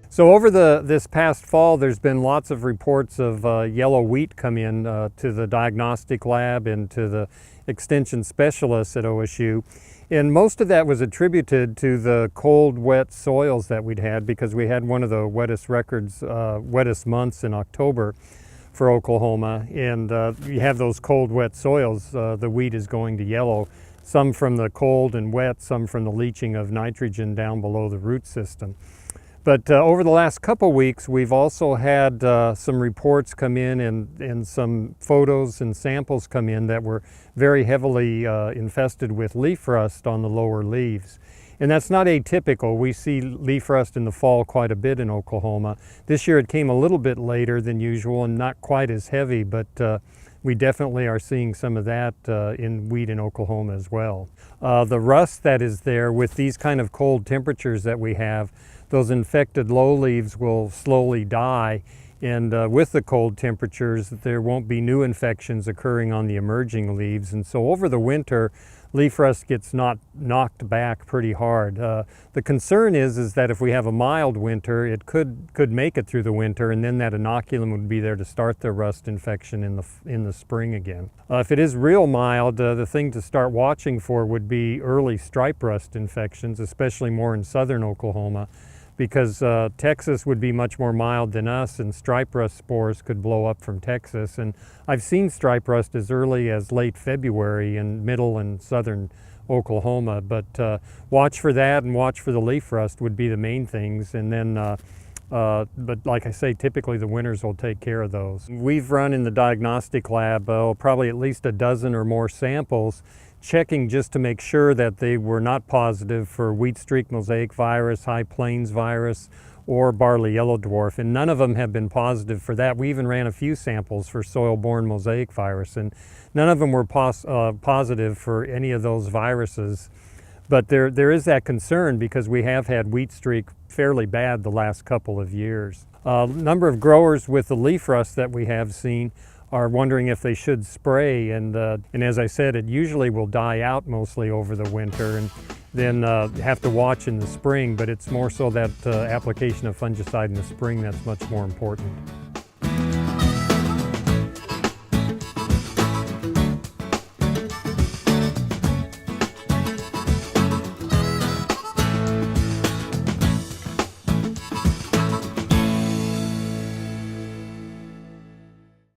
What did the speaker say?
So over this past fall, there's been lots of reports of yellow wheat come in to the diagnostic lab and to the extension specialists at OSU. And most of that was attributed to the cold, wet soils that we'd had, because we had one of the wettest records, wettest months in October for Oklahoma. And you have those cold, wet soils, the wheat is going to yellow, some from the cold and wet, some from the leaching of nitrogen down below the root system. But over the last couple weeks, we've also had some reports come in and some photos and samples come in that were very heavily infested with leaf rust on the lower leaves. And that's not atypical. We see leaf rust in the fall quite a bit in Oklahoma. This year it came a little bit later than usual and not quite as heavy, but we definitely are seeing some of that in wheat in Oklahoma as well. The rust that is there with these kind of cold temperatures that we have, those infected low leaves will slowly die, and with the cold temperatures there won't be new infections occurring on the emerging leaves. And so over the winter, leaf rust gets knocked back pretty hard. The concern is that if we have a mild winter, it could make it through the winter, and then that inoculum would be there to start the rust infection in the spring again. If it is real mild, the thing to start watching for would be early stripe rust infections, especially more in southern Oklahoma, because Texas would be much more mild than us, and stripe rust spores could blow up from Texas. And I've seen stripe rust as early as late February in middle and southern Oklahoma. But watch for that, and watch for the leaf rust would be the main things. And then, but like I say, typically the winters will take care of those. We've run in the diagnostic lab probably at least a dozen or more samples, checking just to make sure that they were not positive for wheat streak mosaic virus, high plains virus, or barley yellow dwarf, and none of them have been positive for that. We even ran a few samples for soil-borne mosaic virus, and none of them were positive for any of those viruses. But there is that concern, because we have had wheat streak fairly bad the last couple of years. Number of growers with the leaf rust that we have seen are wondering if they should spray, and as I said, it usually will die out mostly over the winter, and then have to watch in the spring, but it's more so that application of fungicide in the spring that's much more important.